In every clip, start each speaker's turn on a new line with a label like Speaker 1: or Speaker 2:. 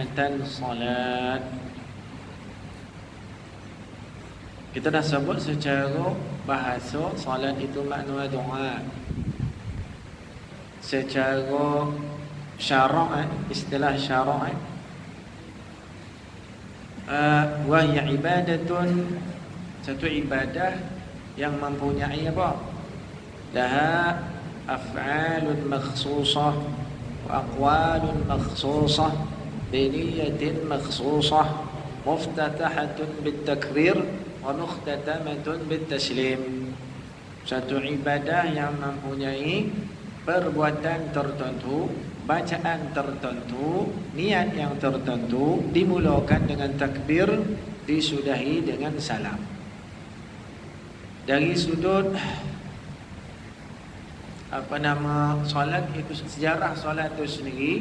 Speaker 1: Jami'atan salat. Kita dah sebut secara bahasa salat itu makna doa. Secara syarak, istilah syarak, wa hiya ibadatun, satu ibadah yang mempunyai apa? Laha af'alun makhsusah wa aqwalun makhsusah bi niyatin makhsusah muftatahatun bitakbir wa mukhtatamatun bitaslim. Satu ibadah yang mempunyai perbuatan tertentu, bacaan tertentu, niat yang tertentu, dimulakan dengan takbir, disudahi dengan salam. Dari sudut solat itu, sejarah solat itu sendiri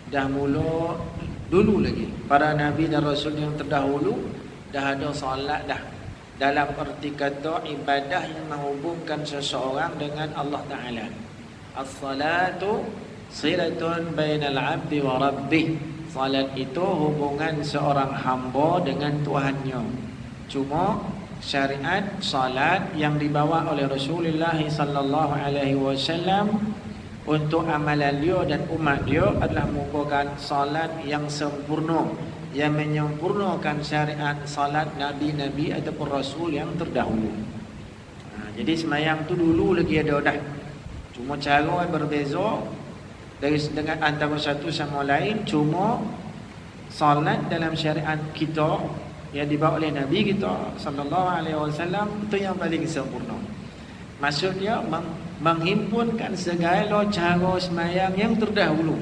Speaker 1: dah mula dulu lagi. Para nabi dan rasul yang terdahulu dah ada solat dah. Dalam erti kata ibadah yang menghubungkan seseorang dengan Allah Ta'ala. As-salatu silatun bainal abdi wa rabbih. Salat itu hubungan seorang hamba dengan Tuhannya. Cuma syariat salat yang dibawa oleh Rasulullah sallallahu alaihi wasallam untuk amalan dia dan umat dia adalah merupakan salat yang sempurna, yang menyempurnakan syariat salat nabi-nabi ataupun rasul yang terdahulu. Jadi semayang tu dulu lagi ada dah. Cuma cara berbeza dengan antara satu sama lain. Cuma salat dalam syariat kita yang dibawa oleh Nabi kita sallallahu alaihi wasallam itu yang paling sempurna. Maksudnya menghimpunkan segala cara sembahyang yang terdahulu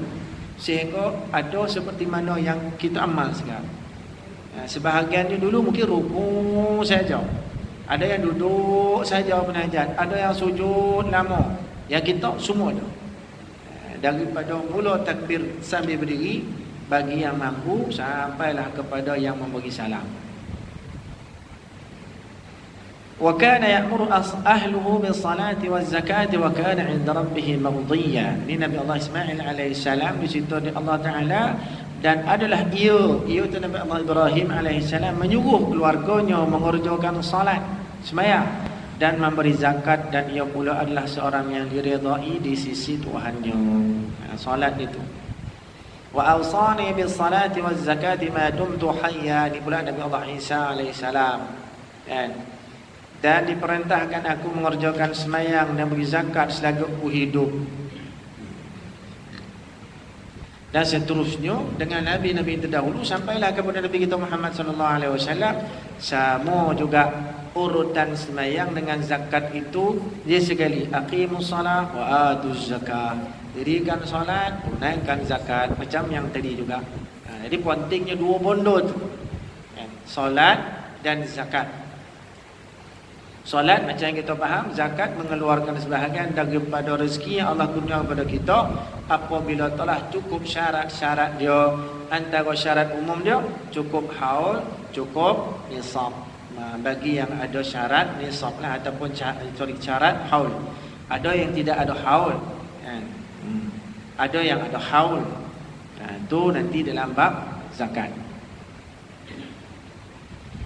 Speaker 1: sehingga ada seperti mana yang kita amal sekarang. Sebahagiannya dulu mungkin rukuk saja, ada yang duduk saja penajat, ada yang sujud lama. Yang kita semua ada. Daripada mula takbir sambil berdiri bagi yang mampu sampailah kepada yang memberi salam. Wa kana ya'muru ahluhu bis-salati waz-zakati wa kana 'inda rabbih mardiyya. Ini Nabi Allah Ismail alaihi salam di situ di Allah Taala, dan adalah ia tu Nabi Allah Ibrahim alaihi salam menyuruh keluarganya mengerjakan salat, sembahyang dan memberi zakat, dan ia pula adalah seorang yang diridai di sisi Tuhannya. Salat itu. Wa awsani bis salati waz zakati ma dumtu hayya. Ini pula Nabi Allah Isa alaihi salam. Dan diperintahkan aku mengerjakan sembahyang dan beri zakat selagi aku hidup. Dan seterusnya dengan nabi-nabi terdahulu sampailah kepada Nabi kita Muhammad sallallahu alaihi wasallam. Sama juga urutan sembahyang dengan zakat itu dia sekali. Aqimus salat wa atuz zakah. Dirikan solat, tunaikan zakat, macam yang tadi juga. Jadi pentingnya dua bondo tu, solat dan zakat. Solat macam yang kita faham, zakat mengeluarkan sebahagian daripada rezeki yang Allah kurniakan kepada kita apabila telah cukup syarat-syarat dia. Antara syarat umum dia cukup haul, cukup nisab. Bagi yang ada syarat nisab lah, ataupun syarat haul. Ada yang tidak ada haul, ada yang ada haul. Itu nanti dalam bab zakat.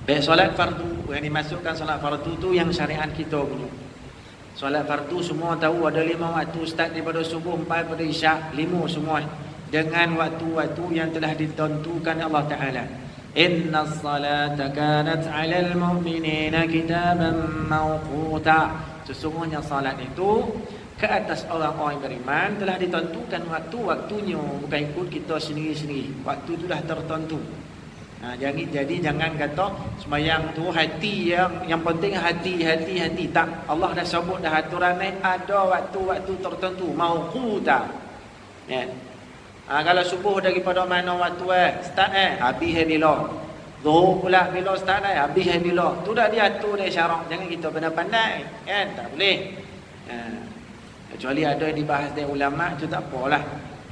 Speaker 1: Baik, solat fardu yang dimasukkan solat fardu tu yang syariat kita punya. Solat fardu semua tahu ada 5 waktu, start daripada subuh sampai pada isyak, 5 semua dengan waktu-waktu yang telah ditentukan Allah Taala. Innas salata kanat 'alal mu'minina kitaban mawquta. Sesungguhnya salat itu ke atas orang-orang yang beriman telah ditentukan waktu-waktunya, bukan ikut kita sendiri-sendiri. Waktu itu dah tertentu. Jadi jangan kata sembahyang tu hati yang penting hati. Tak, Allah dah sebut dah aturan ni ada waktu-waktu tertentu, mauquta. Kalau subuh daripada mana waktu start habis bila. Zuhur pula bila start habis bila. Tu dah diatur dari syarak. Jangan kita pandai-pandai, kan? Tak boleh. Kecuali ada yang dibahas dari ulama, itu tak apalah.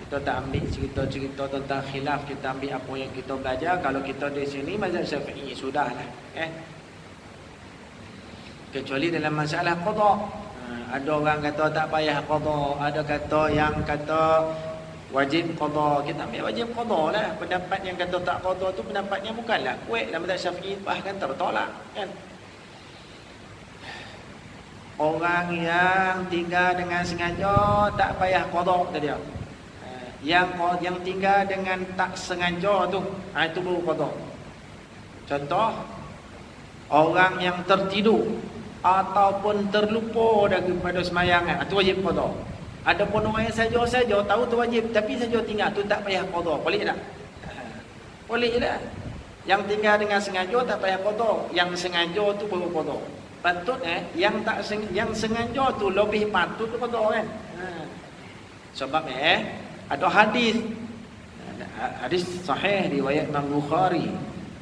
Speaker 1: Kita tak ambil cerita-cerita tentang khilaf, kita ambil apa yang kita belajar. Kalau kita di sini mazhab Syafi'i sudahlah, kecuali dalam masalah qada. Ada orang kata tak payah qada, ada kata yang kata wajib qada. Kita ambil wajib qada lah. Pendapat yang kata tak qada tu pendapatnya bukanlah kuat dalam mazhab Syafi'i, bahkan tertolak kan. Orang yang tinggal dengan sengaja tak payah qada kata dia. Yang tinggal dengan tak sengaja tu, itu baru qada. Contoh, orang yang tertidur ataupun terlupa daripada sembahyang, itu wajib qada. Adapun orang yang saja tahu tu wajib tapi saja tinggal tu tak payah qada. Boleh tak? Boleh tak? Yang tinggal dengan sengaja tak payah qada, yang sengaja tu baru qada. Patut yang sengaja tu lebih patut qada kan. Sebab ada hadis sahih riwayat Imam Bukhari.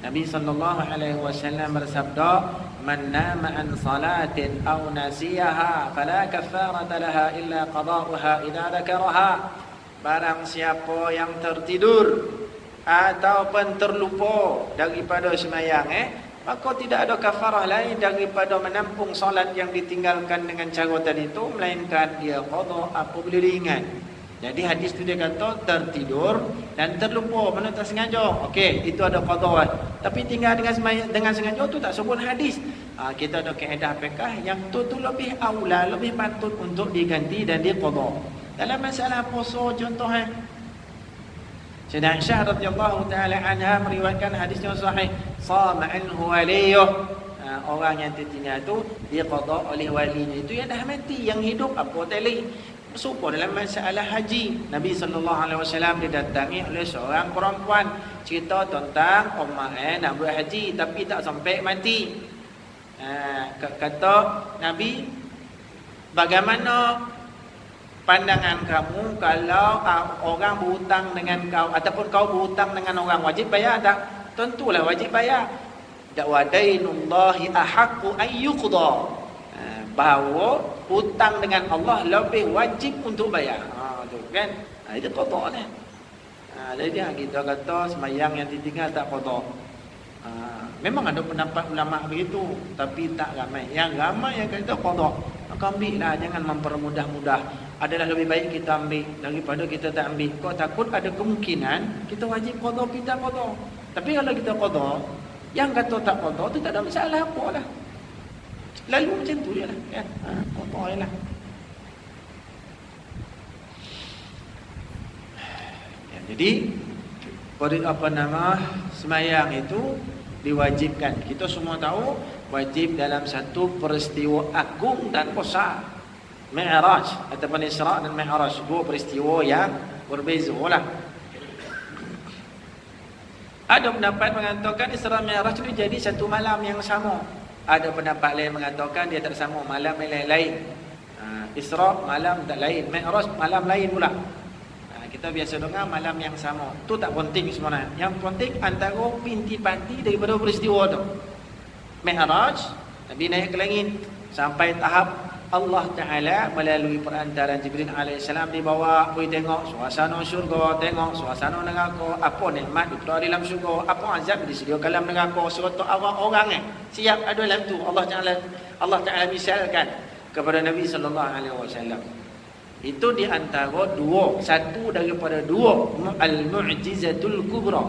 Speaker 1: Nabi sallallahu alaihi wasallam bersabda, "Man nama an salatin aw nasiyaha fala kafarata laha illa qada'uha idza dzakaraha." Barang siapa yang tertidur ataupun terlupa daripada sembahyang, maka tidak ada kafarah lain daripada menampung solat yang ditinggalkan dengan cara tadi itu, melainkan dia qada apabila dia ingat. Jadi hadis tu dia kata tertidur dan terlupa, mana tak sengaja. Okey, itu ada qada. Tapi tinggal dengan sengaja tu tak sebut hadis. Kita ada kaedah fiqh yang tu lebih aula, lebih patut untuk diganti dan diqada. Dalam masalah puasa contohnya, Sayyidah Aisyah radhiyallahu taala anha meriwayatkan hadis yang sahih, sama anhu waliyuh. Orang yang tertinggal tu diqada oleh walinya, itu yang dah mati, yang hidup apa tali. Serupa dalam masalah haji, Nabi SAW didatangi oleh seorang perempuan, cerita tentang nak buat haji tapi tak sampai mati. Kata Nabi, bagaimana pandangan kamu kalau orang berhutang dengan kau, ataupun kau berhutang dengan orang, wajib bayar tak? Tentulah wajib bayar. Da'wadainullahi ahaqqu ayyuqda. Bahawa hutang dengan Allah lebih wajib untuk bayar. Tu kan. Itu qada ni. Jadi kita kata sembahyang yang ditinggal tak qada. Memang ada pendapat ulama begitu, tapi tak ramai. Yang ramai yang kata qada. Maka ambillah, jangan mempermudah-mudah. Adalah lebih baik kita ambil daripada kita tak ambil. Kau takut ada kemungkinan kita wajib qada, kita qada. Tapi kalau kita qada, yang kata tak qada tu tak ada masalah apa lah. Lalu macam tu je lah kan. Qada je lah. Jadi sembahyang itu diwajibkan. Kita semua tahu wajib dalam satu peristiwa agung dan besar, Mi'raj ataupun Isra' dan Mi'raj, dua peristiwa yang berbeza lah. Ada pendapat mengatakan Isra' Mi'raj itu jadi satu malam yang sama. Ada pendapat lain mengatakan dia tak sama, malam lain-lain. Isra' malam tak lain, Mi'raj malam lain pula. Kita biasa dengar malam yang sama. Tu tak penting sebenarnya. Yang penting antara pinti-panti daripada peristiwa tu. Mi'raj, Nabi naik ke langit sampai tahap Allah Ta'ala melalui perantaraan Jibril AS dibawa pergi tengok suasana syurga, tengok suasana neraka, apa nikmat di dalam syurga, apa azab disediakan dalam neraka, serta orang-orang siap ada dalam tu. Allah Ta'ala misalkan kepada Nabi SAW. Itu di antara satu daripada dua al-mu'jizatul kubra,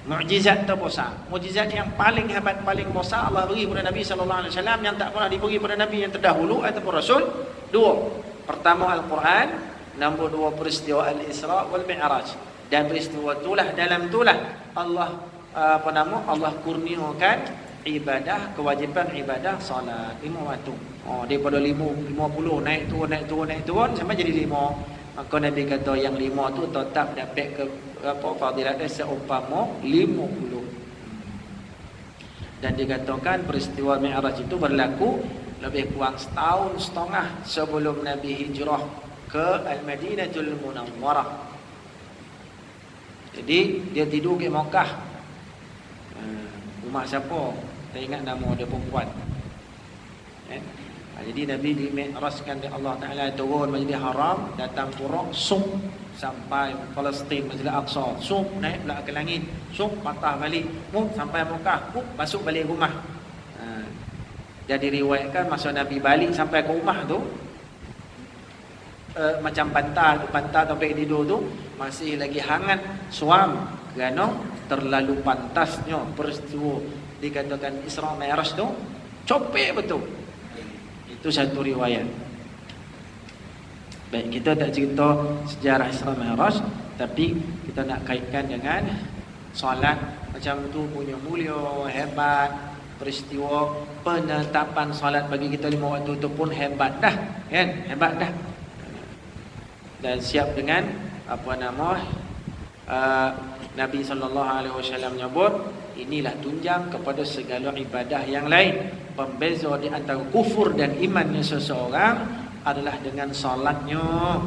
Speaker 1: mukjizat terbesar, mukjizat yang paling hebat, paling besar Allah beri kepada Nabi SAW yang tak pernah diberi kepada Nabi yang terdahulu ataupun Rasul. Dua. Pertama Al-Quran, nombor dua peristiwa Al-Isra' wal Mi'raj. Dan peristiwa itulah, dalam itulah Allah Allah kurniakan ibadah, kewajipan ibadah salat 5 waktu. Daripada 50 naik turun sampai jadi 5. Maka Nabi kata yang 5 tu tetap dapat ke fadilat dia seumpama 50. Dan dikatakan peristiwa Mi'raj itu berlaku lebih kurang setahun setengah sebelum Nabi hijrah ke Al-Madinatul Munawwarah. Jadi dia tidur ke Makkah. Rumah siapa? Tak ingat nama dia, perempuan. Jadi Nabi dimi'rajkan oleh Allah Ta'ala, turun Masjidil Haram, datang Turaq, sum sampai Palestin, Masjidil Aqsa, sum naik pula ke langit, sum patah balik, sampai Mekah, masuk balik rumah. Jadi riwayatkan masa Nabi balik sampai ke rumah tu, macam bantal topik tidur tu masih lagi hangat suam kerana terlalu pantasnya peristiwa dikatakan Isra Mi'raj tu copek betul. Itu satu riwayat. Baik, kita tak cerita sejarah Isra Mi'raj, tapi kita nak kaitkan dengan solat macam tu punya mulia, hebat. Peristiwa penetapan solat bagi kita 5 waktu tu pun hebat dah, kan? Hebat dah. Dan siap dengan Nabi SAW menyebut inilah tunjang kepada segala ibadah yang lain. Pembeza di antara kufur dan imannya seseorang adalah dengan solatnya.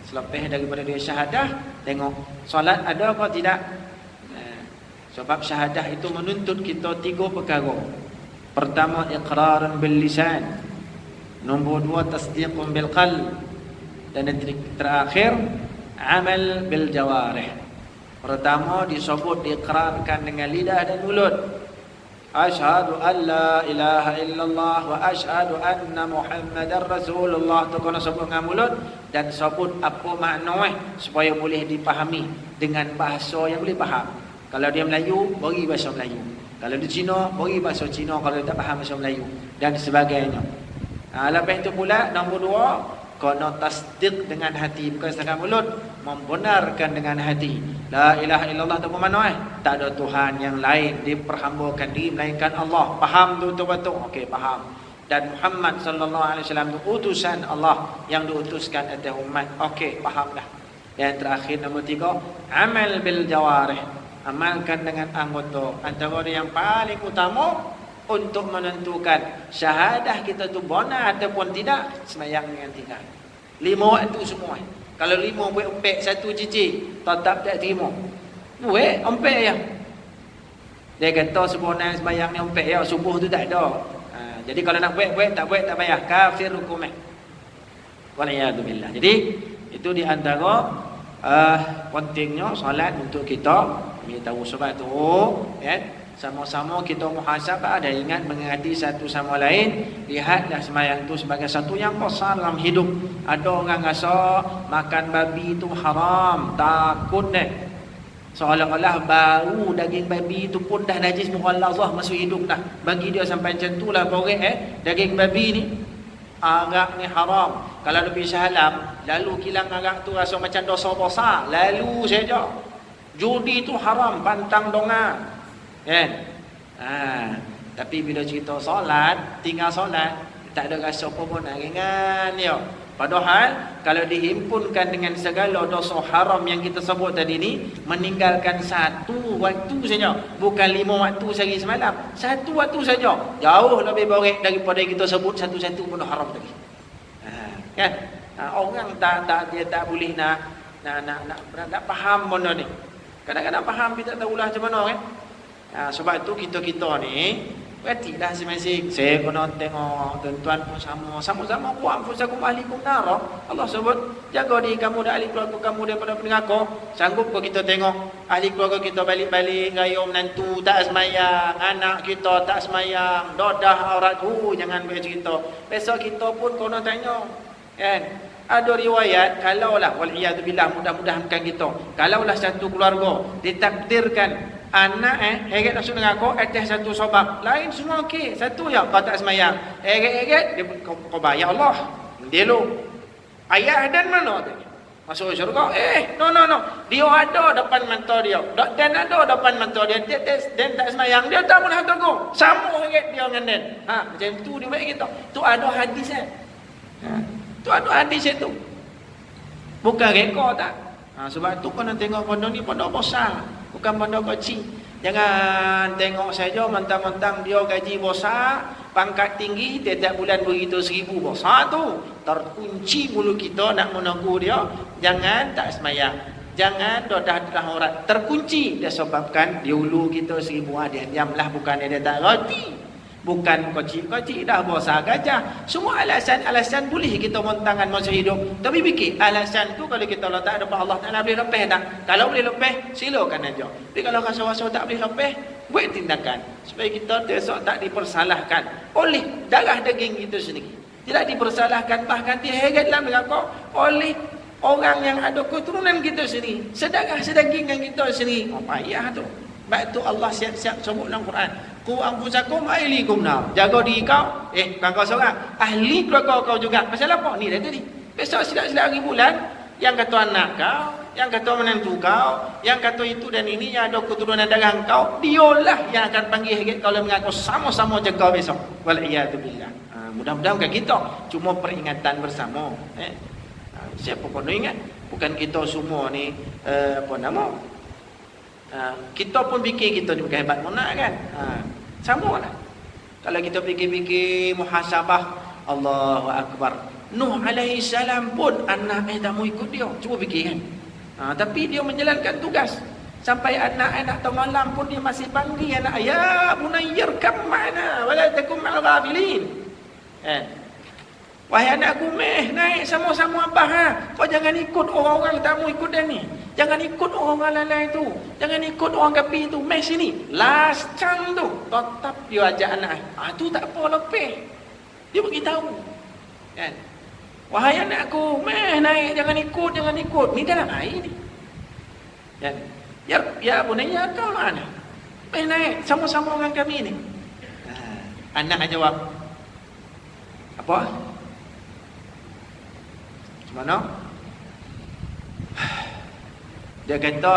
Speaker 1: Selepas daripada dia syahadah, tengok solat ada atau tidak. Sebab syahadah itu menuntut kita 3 perkara. Pertama, iqraran bil lisan. Nombor 2, tasdiqun bil qalb. Dan yang terakhir, amal bil jawarih. Pertama disebut diikrarkan dengan lidah dan mulut. Asyhadu an la ilaha illallah wa asyhadu anna Muhammadar Rasulullah. Tu kena sebut dengan mulut dan sebut apa makna supaya boleh dipahami dengan bahasa yang boleh faham. Kalau dia Melayu, bagi bahasa Melayu. Kalau dia Cina, bagi bahasa Cina kalau dia tak faham bahasa Melayu dan sebagainya. Lepas itu pula nombor 2, kena tasdiq dengan hati, bukan setakat mulut, membenarkan dengan hati. La ilaha illallah tu apa makna Tak ada Tuhan yang lain diperhambakan diri melainkan Allah. Faham tu betul-betul? Okey, faham. Dan Muhammad sallallahu alaihi wasallam tu utusan Allah yang diutuskan atas umat. Okey, faham dah. Dan terakhir nombor 3, amal bil jawarih. Amalkan dengan anggota. Antara yang paling utama untuk menentukan syahadah kita tu benar ataupun tidak, sembahyang dengan tinggal 5 waktu semua. Kalau 5 buat empek 1 cicik, tetap tak terima. Buat empek ya. Dia kata sebenarnya sembahyang ni empek ya, subuh tu tak ada. Jadi kalau nak buat tak payah, kafir hukumnya. Waliyadzubillah. Jadi itu di antara pentingnya solat untuk kita tahu sebab tu, kan? Sama-sama kita muhasabah dan ingat mengingati satu sama lain. Lihatlah sembahyang tu sebagai satu yang besar dalam hidup. Ada orang rasa makan babi itu haram, takut deh. Seolah-olah bau daging babi itu pun dah najis mughallazah masuk hidup dah. Bagi dia sampai macam tu lah borek daging babi ni, arak ni haram. Kalau lebih syahalam, lalu kilang arak tu rasa macam dosa besar, lalu saja. Judi itu haram, pantang dongar. Kan? Tapi bila cerita solat, tinggal solat, tak ada rasa apa pun nak ringan dia. Padahal kalau dihimpunkan dengan segala dosa haram yang kita sebut tadi ni, meninggalkan 1 waktu saja, bukan 5 waktu sehari semalam, 1 waktu saja, jauh lebih baik daripada kita sebut satu-satu pun haram tadi. Kan? Orang dia tak boleh nak faham benda ni. Kadang-kadang faham tapi tak tahulah macam mana, kan? Sebab tu kita ni perhatilah masing-masing. Saya kena tengok tuan-tuan pun sama-sama buat anfusakum ahlikum nara. Allah sebut jaga diri kamu dan ahli keluarga kamu daripada api neraka. Sanggup ke kita tengok ahli keluarga kita balik-balik raya menantu tak semayang, anak kita tak semayang, dodah aurat, jangan bercerita. Besok kita pun kena tanya, kan? Ada riwayat, kalaulah waliyadzubillah, mudah-mudahan bukan kita, kalaulah satu keluarga ditakdirkan anak heret masuk neraka atas satu sebab, lain semua okey, satu je kau tak semayang, heret dia kau bayar Allah mendelok ayah dan mana tadi masuk syurga, no dia ada depan mata dia dan ada depan mata dia dan tak semayang, dia tak boleh tunggu sama heret dia dengan dan macam tu dia baik kita tu. Ada hadis tu ada hadis itu, bukan reka tak. Sebab tu kena tengok benda ni benda besar, bukan benda kecil. Jangan tengok saja mentang-mentang dia gaji besar, pangkat tinggi, tiap bulan begitu 1,000 besar tu. Terkunci mulut kita nak menunggu dia. Jangan tak semayang, jangan dodah aurat, terkunci. Dia sebabkan diulu kita 1,000 dia diamlah, bukan dia tak roti. Bukan kecil-kecil dah besar gajah. Semua alasan boleh kita montangan masa hidup. Tapi fikir alasan tu kalau kita letak depan Allah Ta'ala boleh lepas tak? Kalau boleh lepas, silakan aja. Tapi kalau rasa-rasa tak boleh lepas, buat tindakan supaya kita besok tak dipersalahkan oleh darah daging itu sendiri. Tidak dipersalahkan, bahkan dihegetlah mereka oleh orang yang ada keturunan kita sendiri, sedaging yang kita sendiri. Oh payah tu. Sebab tu Allah siap-siap sebut dalam Quran, qu anfusakum ahlikum nar. Jaga diri kau, bukan kau seorang, ahli keluarga kau juga. Pasal apa? Ni dah tadi. Besok silap-silap hari bulan, yang kata anak kau, yang kata menantu kau, yang kata itu dan ini, yang ada keturunan darah kau, dialah yang akan panggil heget kau dan mengaku sama-sama jaga besok. Wal'iyatubillah. Mudah-mudahan bukan kita, cuma peringatan bersama. Siapa pun ingat, bukan kita semua ni kita pun fikir kita ni bukan hebat mana kan. Sama lah. Kalau kita fikir-fikir muhasabah, Allahu Akbar. Nuh alaihi salam pun anak tak mau ikut dia. Cuba fikir kan. Tapi dia menjalankan tugas. Sampai anak-anak malam pun dia masih panggil anak, ya bunayyir kam ma'ana wala takum ma'al ghafilin. Wahai anakku, naik sama-sama abah. Kau jangan ikut orang-orang tak mau ikut dia ni. Jangan ikut orang-orang lalai tu. Jangan ikut orang kapi tu. Sini. Last chance tu. Tetap dia ajak anak. Tu tak apa lebih. Dia beritahu. Kan? Wahai anakku, naik, jangan ikut. Ni dalam air ni. Kan? Ya bunanya kau mana? Naik, sama-sama orang kami ni. Anak jawab, apa? Mana? Dia kata,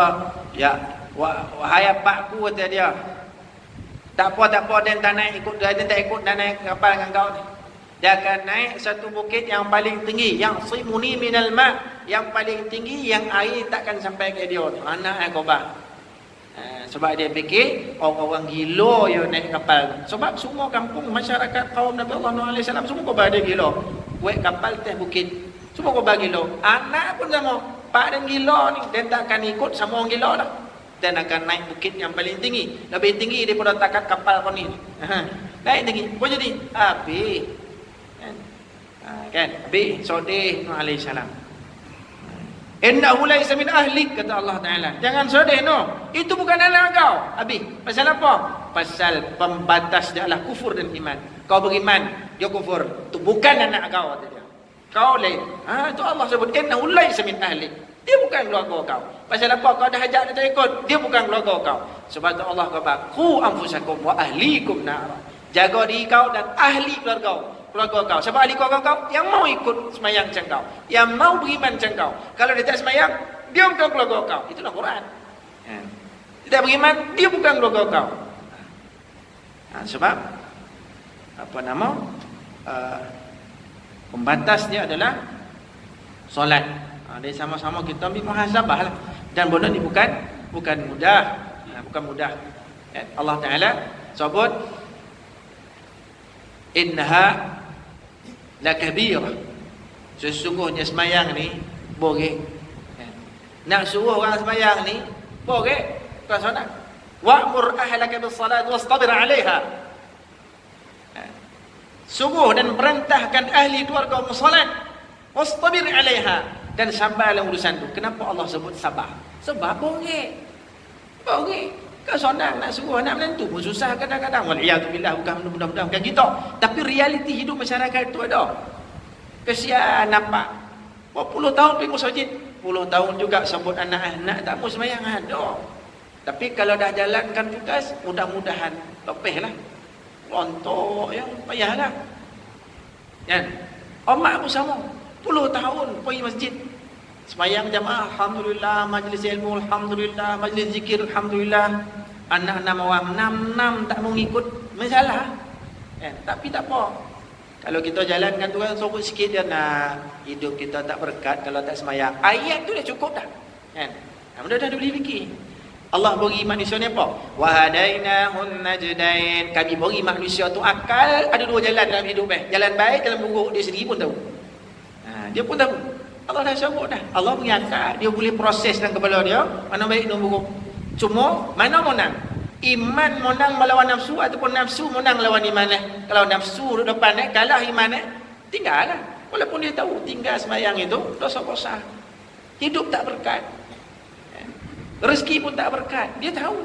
Speaker 1: ya, wahai apakku, kata dia. Tak apa, dia tak naik ikut, dia tak ikut, dan naik kapal dengan kau ni. Dia akan naik satu bukit yang paling tinggi, yang simuni minal ma', yang paling tinggi, yang air takkan sampai ke dia. Anak Qobah. Sebab dia fikir orang-orang gila yang naik kapal. Sebab semua kampung masyarakat kaum Nabi Allah Nuh alaihi salam semua Qobah dia gila. Buat kapal teh bukit. Semua Qobah gila. Anak pun sama. Pak dan gila ni, dia tak akan ikut sama orang gila dah. Dan akan naik bukit yang paling tinggi. Lebih tinggi daripada takat kapal kau ni. Naik tinggi. Apa jadi? Habis. Kan? Habis. Sodeh Nuh alaihi salam. Innahu laysa min ahlik, kata Allah Ta'ala. Jangan sodeh no. Itu bukan anak kau. Habis. Pasal apa? Pasal pembatas dia adalah kufur dan iman. Kau beriman, dia kufur. Itu bukan anak kau, kata dia. Kau lain. Itu Allah sebut innahu laysa min ahlik. Dia bukan keluarga kau. Pasal apa? Kau dah ajak dia tak ikut. Dia bukan keluarga kau. Sebab tu Allah kata, qu anfusakum wa ahlikum nar. Jaga diri kau dan ahli keluarga kau. Sebab ahli keluarga kau yang mau ikut semayang macam kau, yang mau beriman macam kau. Kalau dia tak semayang, dia bukan keluarga kau. Itulah Quran. Dia tak beriman, dia bukan keluarga kau. Sebab pembatas dia adalah solat. Dia sama-sama kita ambil muhasabah lah. Dan benda ni bukan mudah. Bukan mudah. Allah Ta'ala sebut innaha lakabirah. Sesungguhnya semayang ni boleh. Nak suruh orang semayang ni boleh. Bukan sunat. Wa'mur ahlaka bis-salat wastabir 'alaiha. Suruh dan perintahkan ahli keluarga salat wastabir 'alaiha, dan sabar dalam urusan tu. Kenapa Allah sebut sabar? Sebab boleh. Kau senang nak suruh anak menantu pun susah kadang-kadang. Wal'iyatubillah, bukan mudah-mudahan bukan kita. Tapi realiti hidup masyarakat itu ada. Kesian nampak. Berpuluh tahun pergi masjid, puluh tahun juga sebut anak-anak tak mau semayang ada. Tapi kalau dah jalankan tugas, mudah-mudahan lepihlah. Rontok yang payahlah. Kan? Omak pun sama. Puluh tahun pergi masjid. Semayang jamaah, alhamdulillah, majlis ilmu, alhamdulillah, majlis zikir, alhamdulillah. Anak-anak orang enam tak mau ngikut, masalah. Tapi tak apa. Kalau kita jalankan tu kan sorot sikit dia nak hidup kita tak berkat kalau tak semayang. Ayat tu dah cukup dah. Kan? Mudah-mudahan dah boleh fikir. Allah beri manusia ni apa? Wa hadainahun najdain. Kami beri manusia tu akal, ada dua jalan dalam hidup. Jalan baik, jalan buruk, dia sendiri pun tahu. Dia pun tahu. Allah dah sebut dah. Allah beri akal, dia boleh proses dalam kepala dia mana baik dan buruk. Cuma mana menang? Iman menang melawan nafsu ataupun nafsu menang melawan iman. Kalau nafsu duduk depan kalah iman, tinggallah. Walaupun dia tahu tinggal semayang itu dosa besar. Hidup tak berkat. Rezeki pun tak berkat. Dia tahu.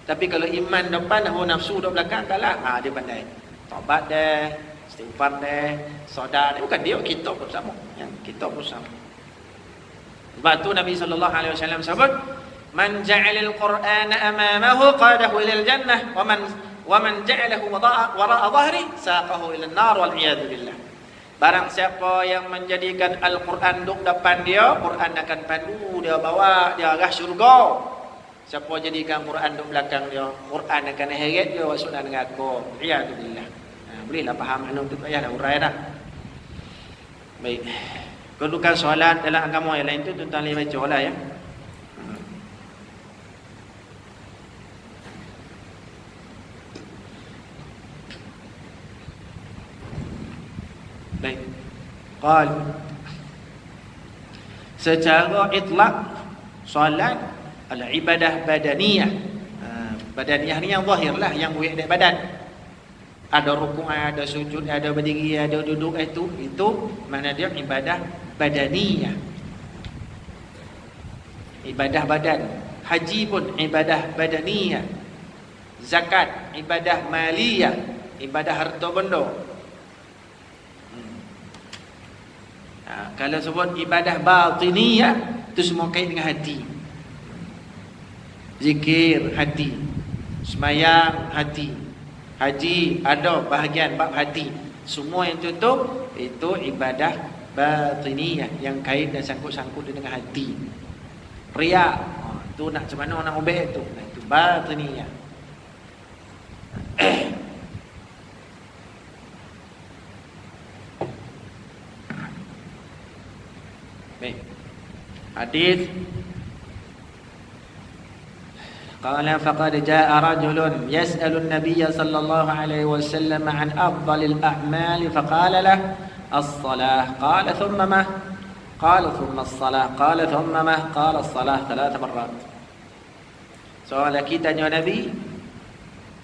Speaker 1: Tapi kalau iman depan, hawa nafsu duduk belakang kalah, dia pandai. Taubat dah, Istighfar deh, saudara bukan dia, kita pun sama. Ya, kita pun sama. Sebab tu Nabi SAW sebut, "Man ja'alal Qur'ana amamahu qadahu ilal jannah, wa man ja'alahu wara'a dhahri saqahu ilal nar wal iyad billah." Barang siapa yang menjadikan Al-Quran duduk depan dia, Quran akan pandu dia, bawa dia arah syurga. Siapa jadikan Quran duduk belakang dia, Quran akan heret dia masuk dalam neraka. Iyad billah. Bolehlah faham makna tu, tak payahlah urai dah. Baik. Kedudukan solat dalam agama yang lain tu tuan-tuan boleh baca lah ya. Baik. Qal secara itlaq solat adalah ibadah badaniyah. Badaniyah ni yang zahir lah, yang buat dari badan. Ada rukuk, ada sujud, ada berdiri, ada duduk, itu mana dia ibadah badaniyah. Ibadah badan. Haji pun ibadah badaniyah. Zakat ibadah maliyah, ibadah harta benda. Kalau sebut ibadah batiniyah, itu semua kait dengan hati. Zikir hati, semayang hati, haji ada bahagian bab hati. Semua yang tutup itu ibadah batiniyah, yang kait dan sangkut-sangkut dengan hati. Riya, tu nak macam mana nak ubah itu? Itu batiniyah. Baik. Hadis qala faqad jaa rajulun yas'alu an-nabiy sallallahu alaihi wasallam an afdalil a'mal faqala lahu as-salah qala thumma ma qala thumma as-salah qala thumma ma qala as-salah 3 marrat. Soalan kita tanya Nabi,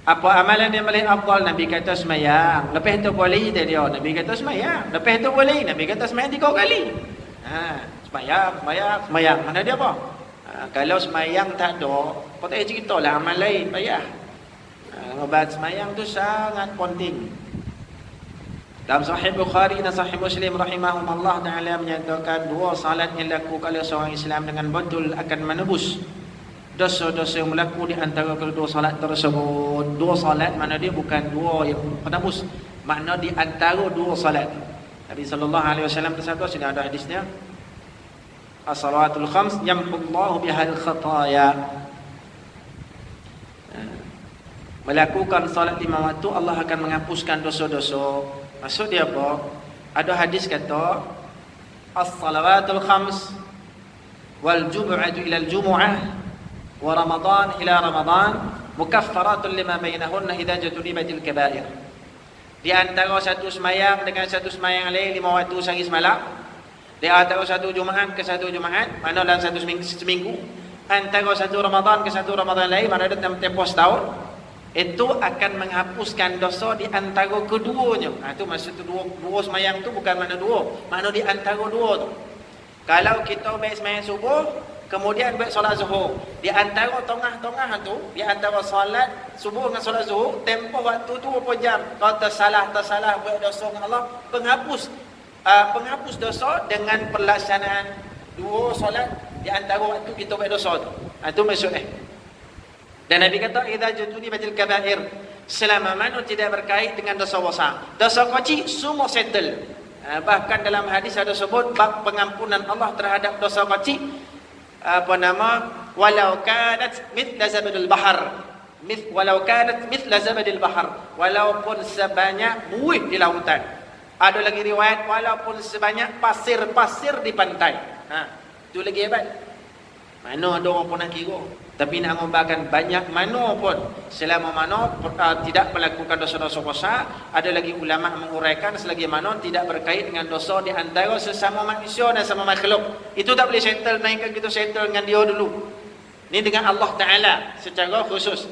Speaker 1: apa amalan yang paling afdal? Nabi kata sembahyang. Lepas tu boleh dia, Nabi kata sembahyang. Lepas tu boleh, Nabi kata sembahyang 3 kali. Semayang. Mana dia apa? Kalau semayang tak ada, kau tak cerita lah amal lain, payah. Obat semayang tu sangat penting. Dalam Sahih Bukhari dan Sahih Muslim rahimahumullah ta'ala menyatakan 2 salat yang dilakukan oleh seorang Islam dengan betul akan menebus dosa-dosa yang berlaku di antara kedua salat tersebut. 2 salat mana dia bukan 2 yang penebus, makna di antara 2 salat. Nabi sallallahu alaihi wasallam bersabda, sudah ada hadisnya, as-salawatul khams yamhullahu bihal khataya. Melakukan salat 5 waktu Allah akan menghapuskan dosa-dosa. Maksud dia apa? Ada hadis kata as-salawatul khams wal jumu'atu ila al-jumu'ah wa ramadan ila ramadan mukaffaratun lima bainahunna idza jutunibatil kaba'ir. Di antara satu semayang dengan satu semayang lain 5 waktu sehari semalam, di antara satu Jumaat ke satu Jumaat, mana dalam satu seminggu, antara satu Ramadan ke satu Ramadan lain, mana dalam tempoh setahun, itu akan menghapuskan dosa di antara keduanya. Itu maksud tu dua semayang tu bukan mana mana di antara 2 tu. Kalau kita baik semayang subuh, kemudian baik solat zuhur, di antara tengah-tengah tu, di antara solat subuh dengan solat zuhur, tempoh waktu tu berapa jam? Kalau tersalah buat dosa dengan Allah, penghapus dosa dengan pelaksanaan 2 solat di antara waktu kita buat dosa tu. Itu maksudnya. Dan Nabi kata, idza jutunibatil kaba'ir, selama mana tidak berkait dengan dosa besar. Dosa kecil semua settle. Bahkan dalam hadis ada sebut bab pengampunan Allah terhadap dosa kecil, walau kanat mithla zabadil bahar, walaupun sebanyak buih di lautan. Ada lagi riwayat walaupun sebanyak pasir-pasir di pantai. Itu lagi hebat. Mana ada orang pun nak kira. Tapi nak membahagikan banyak mana pun, selama mana tidak melakukan dosa-dosa besar. Ada lagi ulama menguraikan selagi mana tidak berkait dengan dosa di antara sesama manusia dan sama makhluk. Itu tak boleh settle, naikkan kita settle dengan dia dulu. Ini dengan Allah Ta'ala secara khusus.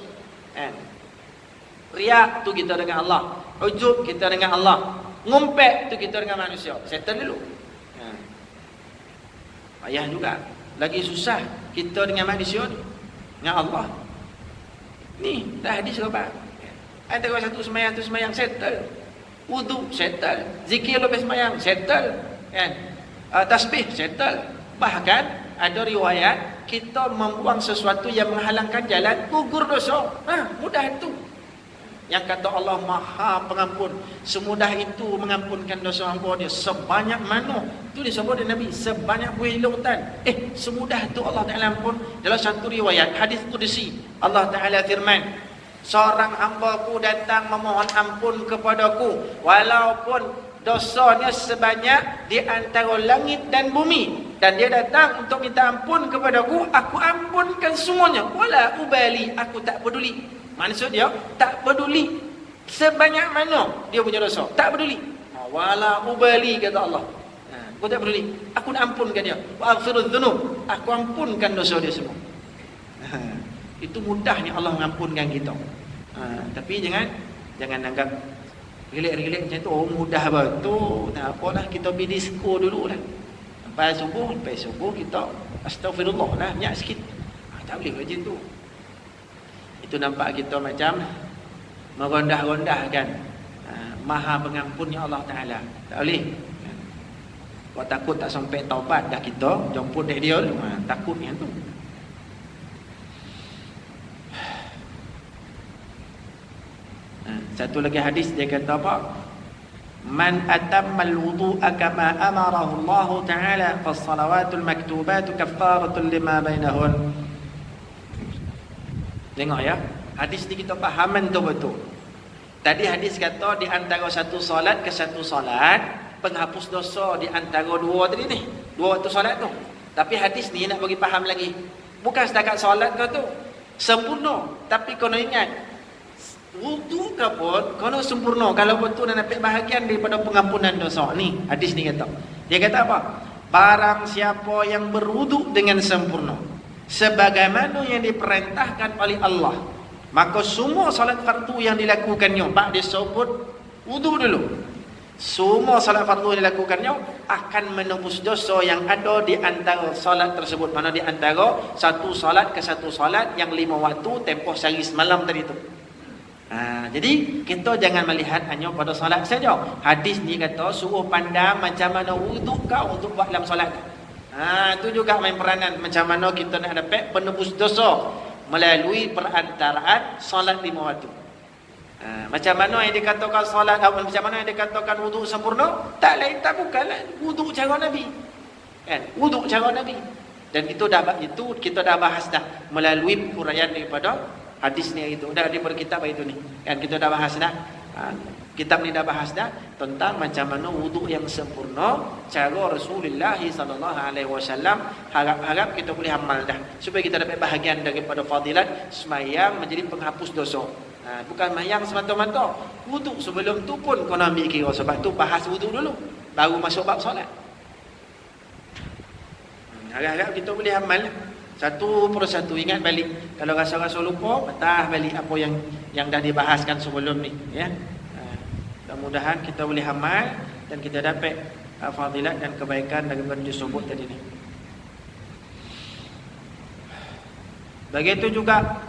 Speaker 1: Riak tu kita dengan Allah, ujub kita dengan Allah, ngumpet tu kita dengan manusia. Settle dulu. Payah juga. Lagi susah kita dengan manusia tu, dengan Allah. Ni dah hadis apa? Antara satu semayang tu semayang settle. Wudu settle, zikir lepas sembahyang settle, kan? Tasbih settle. Bahkan ada riwayat kita membuang sesuatu yang menghalangkan jalan, gugur dosa. Mudah itu. Yang kata Allah Maha Pengampun, semudah itu mengampunkan dosa hamba dia. Sebanyak mana? Itu disebut oleh Nabi, sebanyak buih lautan. Semudah itu Allah Ta'ala ampun. Dalam satu riwayat hadis qudsi, Allah Ta'ala firman, seorang hamba-Ku datang memohon ampun kepadaku walaupun dosanya sebanyak di antara langit dan bumi, dan dia datang untuk minta ampun kepadaku, aku ampunkan semuanya. Wala ubali, aku tak peduli. Maksud dia, tak peduli sebanyak mana dia punya dosa, tak peduli. Wala ubali, kata Allah. Aku tak peduli, aku nak ampunkan dia. Wa aghfirudz dzunub, aku ampunkan dosa dia semua. Itu mudahnya Allah mengampunkan kita. Tapi jangan anggap relak-relak macam tu, mudah betul. Tak apalah, kita pergi disko dulu lah. Lepas subuh kita astagfirullah lah, banyak sikit. Tak boleh macam tu. Itu nampak kita macam merondah-rondahkan Maha Pengampunnya Allah Ta'ala. Tak boleh. Kau takut tak sampai taubat dah kita jemput dia dulu. Takutnya tu. Satu lagi hadis dia kata apa? Man atammal wudu'a kama amarahu Allah Ta'ala fas-salawatul maktubatu kaffaratun lima bainahun. Tengok ya, hadis ni kita fahaman tu betul. Tadi hadis kata di antara satu solat ke satu solat penghapus dosa di antara dua tadi ni, dua waktu solat tu. Tapi hadis ni nak bagi faham lagi, bukan setakat solat kau tu sempurna, tapi kau ingat wudu ke pun kau sempurna kalau betul nak dapat bahagian daripada pengampunan dosa. Ni hadis ni kata, dia kata apa? Barang siapa yang berwudu dengan sempurna sebagaimana yang diperintahkan oleh Allah, maka semua salat fardu yang dilakukannya, pak dia sebut wudu dulu, semua salat fardu yang dilakukannya akan menembus dosa yang ada di antara salat tersebut. Mana di antara satu salat ke satu salat yang 5 waktu tempoh sehari semalam tadi tu. Jadi kita jangan melihat hanya pada salat saja. Hadis ni kata suruh pandang macam mana wudu kau untuk buat dalam salat. Itu juga main peranan macam mana kita nak dapat penebus dosa melalui perantaraan solat 5 waktu. Macam mana yang dikatakan solat, macam mana yang dikatakan wudu sempurna? Tak lain tak bukanlah wudu cara Nabi. Kan? Wudu cara Nabi. Dan itu kita dah bahas dah melalui huraian daripada hadis ni itu. Dah daripada kitab itu ni. Kan kita dah bahas dah. Kitab ni dah bahas dah tentang macam mana wuduk yang sempurna cara Rasulullah SAW. Harap kita boleh amal dah supaya kita dapat bahagian daripada fadilat sembahyang menjadi penghapus dosa. Bukan sembahyang semata-mata, wuduk sebelum tu pun kau nak ambil kira. Sebab tu bahas wuduk dulu baru masuk bab solat. Harap-harap kita boleh amal satu persatu, ingat balik. Kalau rasa-rasa lupa, betah balik apa yang dah dibahaskan sebelum ni, ya. Mudah-mudahan kita boleh amal dan kita dapat fadilat dan kebaikan daripada disebut tadi ni. Begitu juga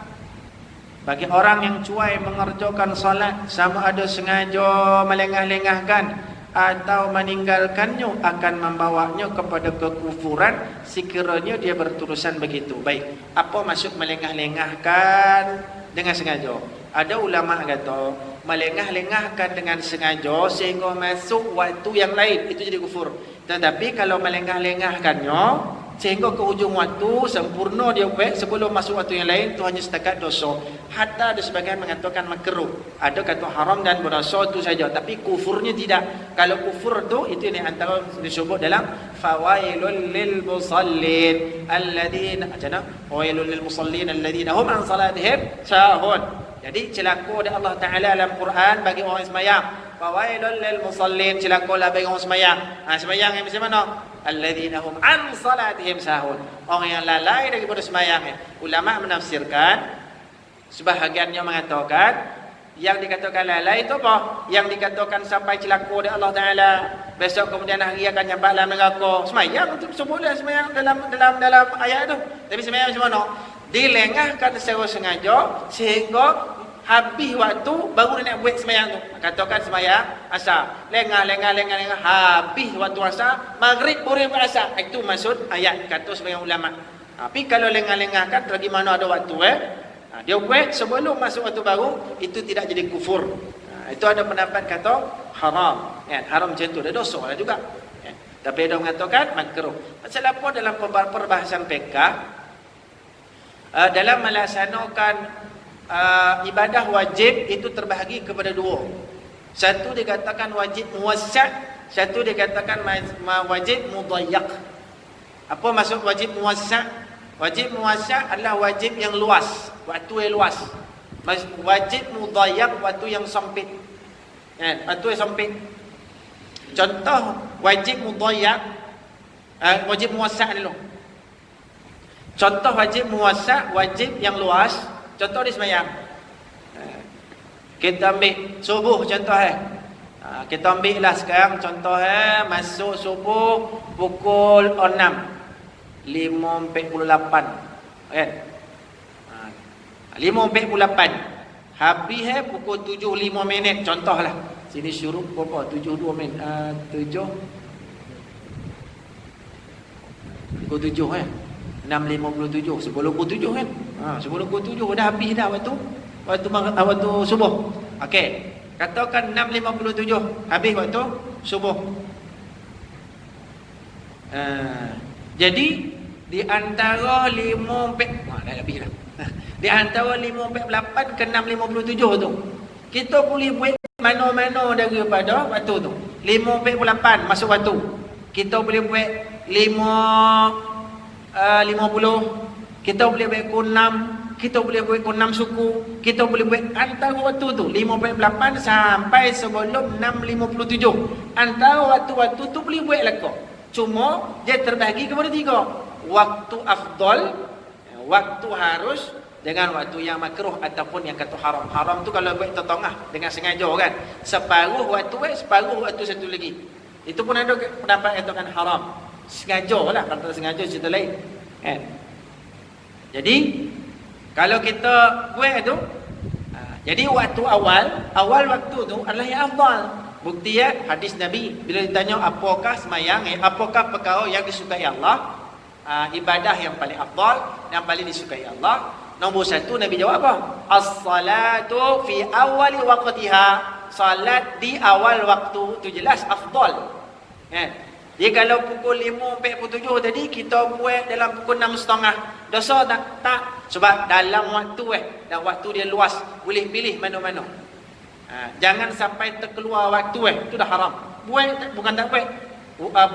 Speaker 1: bagi orang yang cuai mengerjakan salat, sama ada sengaja melengah-lengahkan atau meninggalkannya, akan membawanya kepada kekufuran sekiranya dia berterusan begitu. Baik, apa maksud melengah-lengahkan dengan sengaja? Ada ulama kata melengah-lengahkan dengan sengaja sehingga masuk waktu yang lain, itu jadi kufur. Tetapi kalau melengah-lengahkannya sehingga ke hujung waktu sempurna dia buat sebelum masuk waktu yang lain, itu hanya setakat dosa. Hatta ada sebagian mengatakan makruh, ada kata haram dan berdosa itu saja, tapi kufurnya tidak. Kalau kufur itu yang antara disebut dalam fawailul lil musallin alladina, fawailul lil musallin alladina hum an salatihim sahun. Jadi celaka dari Allah Ta'ala dalam Quran bagi orang sembahyang. Fawailul lil musallin, celaka lah bagi orang sembahyang. Sembahyang yang macam mana? Alladzina hum an salatihim sahun, orang yang lalai daripada sembahyang. Ulama menafsirkan, sebahagiannya mengatakan yang dikatakan lalai itu apa? Yang dikatakan sampai celaka dari Allah Ta'ala, besok kemudian hari akan nyampak dalam neraka. Sembahyang untuk sebutlah sembahyang dalam ayat tu. Tapi sembahyang macam mana? Dilengahkan secara sengaja sehingga habis waktu baru nak buat sembahyang tu. Katakan sembahyang asar, lengah, habis waktu asar, maghrib boleh buat asar. Itu maksud ayat kata sebagian ulama. Tapi kalau lengah kan lagi mana ada waktu dia buat sebelum masuk waktu baru, itu tidak jadi kufur. Itu ada pendapat kata haram. Haram macam tu, ada dosa lah juga. Tapi ada mengatakan makruh. Pasal apa dalam perbahasan fiqh? Dalam melaksanakan ibadah wajib itu terbahagi kepada dua. Satu dikatakan wajib muwassa', satu dikatakan wajib mudayyak. Apa maksud wajib muwassa'? Wajib muwassa' adalah wajib yang luas, waktu yang luas. Wajib mudayyak waktu yang sempit. Waktu yang sempit. Contoh wajib mudayyak, wajib muwassa' dulu. Contoh wajib muwassa', wajib yang luas. Contoh di sembahyang. Kita ambil subuh contoh kita ambil lah sekarang contoh masuk subuh pukul 6:5:48 kan. 5:48. Habis pukul 7:05 contohlah. Sini syuruk berapa? 7:02 pukul 7 6:57 sebelum pukul 7 kan. Sebelum pukul 7 dah habis dah waktu subuh. Okey. Katakan 6:57 habis waktu subuh. Jadi di antara 5 dah habis dah. Di antara 5:48 ke 6:57 tu kita boleh buat mana-mana daripada waktu tu. 5:48 masuk waktu. Kita boleh buat 5:50, kita boleh buat pukul 6, kita boleh buat pukul 6 suku, kita boleh buat antara waktu tu 5:48 sampai sebelum 6:57. Antara waktu-waktu tu boleh buat lakak. Cuma dia terbahagi kepada 3. Waktu afdal, waktu harus, dengan waktu yang makruh ataupun yang kata haram. Haram tu kalau buat tengah dengan sengaja kan. Separuh waktu separuh waktu satu lagi. Itu pun ada pendapat katakan haram. Sengaja lah, kalau tak sengaja cerita lain kan. Jadi kalau kita buat tu jadi waktu awal waktu tu adalah yang afdal. Bukti hadis Nabi bila ditanya apakah semayang, apakah perkara yang disukai Allah, ibadah yang paling afdal, yang paling disukai Allah. Nombor 1 Nabi jawab apa? As-salatu fi awali waqtiha. Salat di awal waktu tu jelas afdal. Kan? Jadi kalau pukul 5:47 tadi kita buat dalam pukul 6:30, dosa tak? Tak. Sebab dalam waktu dan waktu dia luas, boleh pilih mana-mana. Jangan sampai terkeluar waktu itu dah haram. Buat bukan tak buat.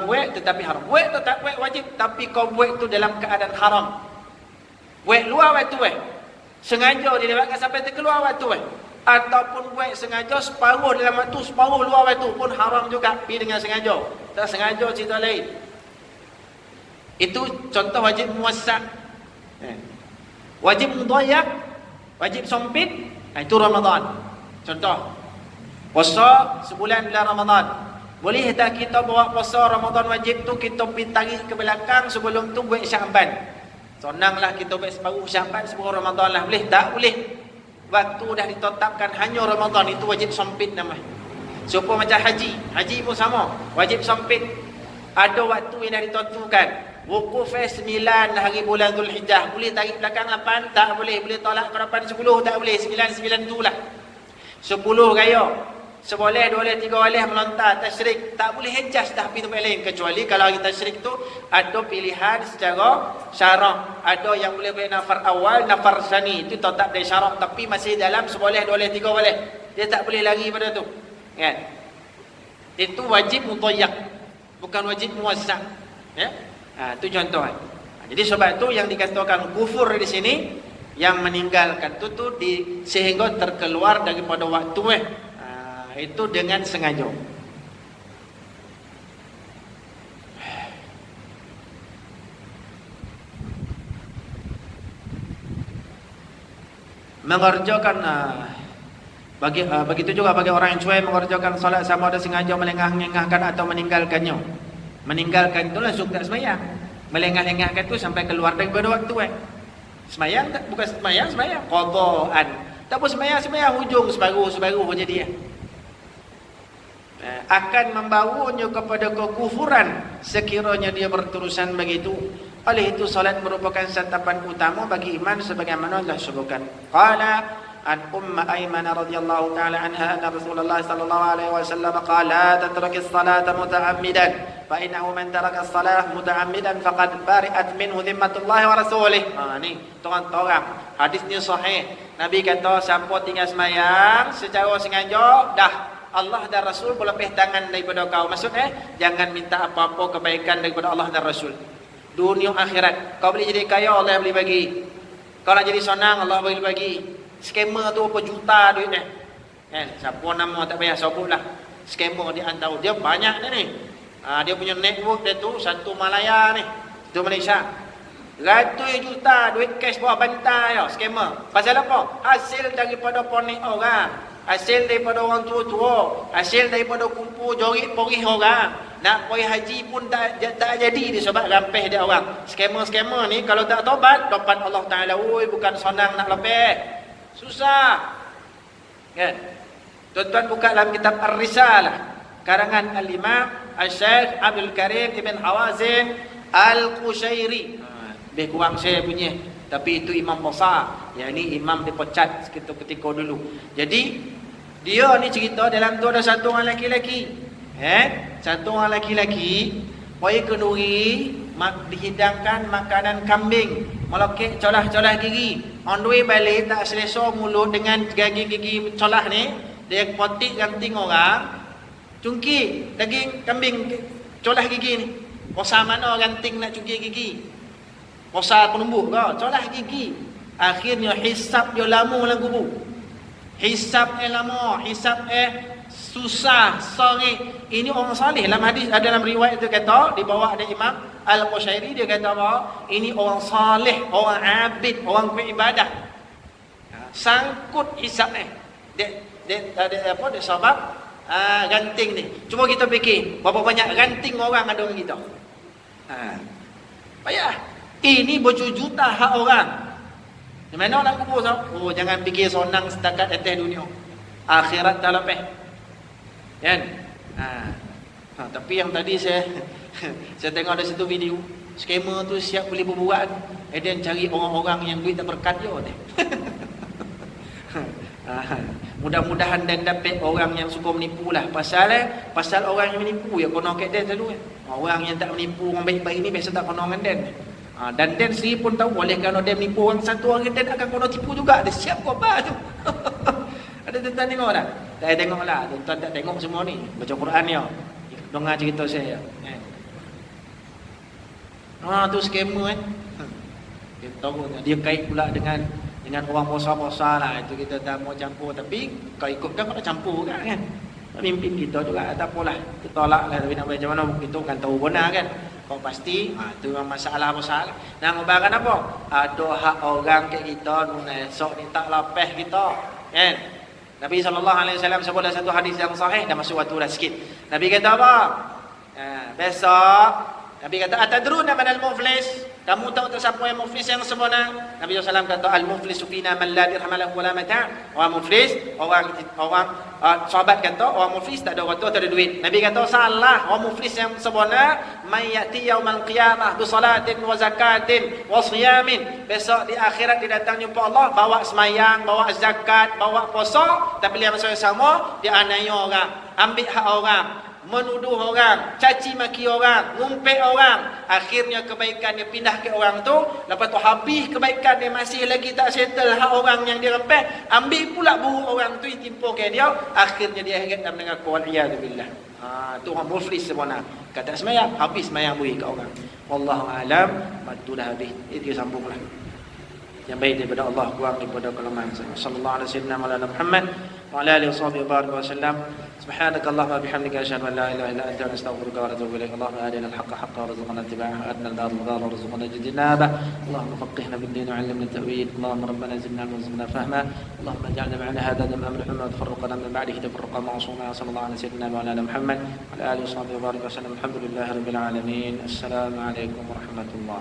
Speaker 1: Buat tetapi haram. Buat atau tak buat wajib, tapi kau buat tu dalam keadaan haram. Buat luar waktu sengaja dilewatkan sampai terkeluar waktu ataupun buat sengaja separuh dalam waktu, separuh luar waktu pun haram juga. Pergi dengan sengaja, tak sengaja cerita lain. Itu contoh wajib muwassa'. Wajib mudayyak, wajib sempit, itu Ramadan. Contoh puasa sebulan bulan Ramadan. Boleh tak kita bawa puasa Ramadan wajib tu kita pergi tarik ke belakang, sebelum tu buat Syaban. Senanglah kita buat separuh Syaban, separuh Ramadan lah. Boleh tak? Boleh. Waktu dah ditetapkan hanya Ramadan, itu wajib sempit namanya. Supaya macam haji. Haji pun sama, wajib sempit. Ada waktu yang dah ditentukan. Wukuf 9 hari bulan Zulhijjah. Boleh tarik belakang 8? Tak boleh. Boleh tolak ke depan 10? Tak boleh. 9 tu lah. 10 raya. Seboleh, 2 boleh, 3 boleh melontar tasyrik. Tak boleh hejaz dah pergi tempat lain. Kecuali kalau hari tasyrik tu ada pilihan secara syarak. Ada yang boleh buat nafar awal, nafar sani. Itu tetap dari syarak. Tapi masih dalam seboleh, 2 boleh, 3 boleh. Dia tak boleh lari pada tu. Kan? Itu wajib mudayyak. Bukan wajib muwassa'. Ya? Itu contoh. Jadi sebab tu yang dikatakan kufur di sini, yang meninggalkan tu sehingga terkeluar daripada waktu itu dengan sengaja. Mengerjakan begitu juga bagi orang yang cuai mengerjakan solat sama ada sengaja melengah-lengahkan atau meninggalkannya. Meninggalkan itulah langsung tak sembahyang. Melengah-lengahkan tu sampai keluar daripada waktu. Sembahyang tak, bukan sembahyang, qadaan. Tak pun sembahyang hujung sebaru jadi. Akan membawanya kepada kekufuran sekiranya dia berterusan begitu. Oleh itu salat merupakan santapan utama bagi iman sebagaimana Allah sebutkan. Qala an Aiman radhiyallahu taala anha anna Rasulullah sallallahu alaihi wasallam qala la tatrukis salata muta'ammidan fa innahu man taraka as-salah muta'ammidan faqad bari'at minhu dhimmatullah wa rasulih. Ni tuan-tuan, hadis ni sahih. Nabi kata siapa tinggal sembahyang secara sengaja, dah Allah dan Rasul berlepih tangan daripada kau. Maksudnya jangan minta apa-apa kebaikan daripada Allah dan Rasul. Dunia akhirat, kau boleh jadi kaya, Allah boleh bagi. Kau nak jadi senang, Allah boleh bagi. Skamer tu apa juta duit ni. Siapa nama tak payah sebut lah. Skamer dia tahu. Dia banyak ni. Dia punya network dia tu satu Malaya ni. Itu Malaysia. Ratus juta duit cash bawah bantai ya, skamer. Pasal apa? Hasil daripada ponik orang. Hasil daripada orang tua-tua. Hasil daripada kumpul jorit-porih orang. Nak pergi haji pun tak jadi disebab rampih dia orang. Skamer-skamer ni kalau tak tobat Allah Ta'ala. Oi, bukan senang nak lepeh. Susah. Kan? Tuan-tuan buka dalam kitab Ar-Risalah karangan Al-Imam Al-Syekh Abdul Karim Ibn Hawazin Al-Qushairi. Lebih kurang saya punya, tapi itu imam besar. Yang ni imam dipecat ketika dulu. Jadi dia ni cerita dalam tu ada satu orang lelaki-lelaki. Satu orang lelaki-lelaki pergi kenduri, dihidangkan makanan kambing, melokek colah-colah gigi. On the way balik tak selesa mulut dengan gigi-gigi colah ni, dia potik ganting orang, cungki daging kambing colah gigi ni. Kosa mana ganting nak cungki gigi? Kosa penumbuk ke? Colah gigi. Akhirnya hisap dia lama dalam kubur. Hisap lama, hisap susah, sorry. Ini orang salih. Dalam hadis ada dalam riwayat itu kata dibawa oleh Imam Al-Qushairi, dia kata apa? Ini orang salih, orang abid, orang beribadah. Sangkut hisap dia sebab ganting ni. Cuba kita fikir berapa banyak ganting orang ada orang kita. Payah. Ini berjuta hak orang. Di mana orang kubur? Oh, jangan fikir senang setakat atas dunia. Akhirat tak lepas. Kan? Tapi yang tadi saya tengok ada satu video, skamer tu siap boleh berbuat, dan cari orang-orang yang duit tak berkat je. Mudah-mudahan dan dapat orang yang suka menipu lah. Pasal orang yang menipu ya kena kat dia selalu. Orang yang tak menipu orang baik-baik ni biasa tak kena dengan dan. Dan Dan sendiri pun tahu, oleh kerana dia menipu orang satu orang, Dan akan kena tipu juga. Dia siap kau apa tu. Ada tuan-tuan tengok tak? Saya tengok lah. Tuan-tuan tak tengok semua ni. Baca Quran ni. Dengar cerita saya. Tu skamer Dia tahu. Dia kait pula dengan orang bosa-bosa lah. Itu kita tak mau campur. Tapi kau ikutkan kau nak campur kan? Pemimpin kita juga tak apalah. Kita tolak lah. Tapi nak macam mana kita kan tahu benar kan? Kau pasti itu memang masalah besar. Nak ngobarkan apa? Ada hak orang kat kita esok ni tak lapeh kita. Kan? Nabi SAW sebut dalam satu hadis yang sahih, dah masuk waktu dah sikit. Nabi kata apa? Besok Nabi kata atadruna manal muflis? Kamu tahu tak siapa yang muflis yang sebenar? Nabi SAW kata al-muflisu fina man la dirham lahu wala mata'. Orang muflis, orang sahabat kata orang muflis tak ada harta, tak ada duit. Nabi kata salah. Orang muflis yang sebenar may yati yaumal qiyamah bi salatin wa zakatin wa siyamin. Besok di akhirat dia datang jumpa Allah bawa semayang, bawa zakat, bawa puasa, tapi dia masa yang sama dia aniaya orang, ambil hak orang, menuduh orang, caci maki orang, ngumpet orang. Akhirnya kebaikan dia pindah ke orang tu. Lepas tu habis kebaikan dia masih lagi tak settle hak orang yang dia rempet, ambil pula buruk orang tu ditimpa ke dia. Akhirnya dia heret dalam neraka, waliyadzubillah. Tu orang muflis sebenar. Kata semayang, habis semayang beri ke orang. Wallahu alam. Waktu dah habis. Itu sambunglah. Yang baik daripada Allah, kurang daripada kelemahan. Sallallahu alaihi wasallam Muhammad wa ala alihi wa sallam. سبحانك اللهم وبحمدك أشهد أن لا إله إلا أنت نستغفرك ونتوب إليك. اللهم أرنا الحق حقا وارزقنا اتباعه وأرنا الباطل باطلا وارزقنا اجتنابه. اللهم فقهنا في الدين وعلمنا التأويل. اللهم ربنا زدنا وارزقنا فهما. اللهم اجعلنا معنا هذا دم رحمة وتفرقنا من بعده تفرقا معصوما. صلى الله على سيدنا وعلى محمد وعلى آله وصحبه وبارك وسلم. الحمد لله رب العالمين. السلام عليكم ورحمة الله.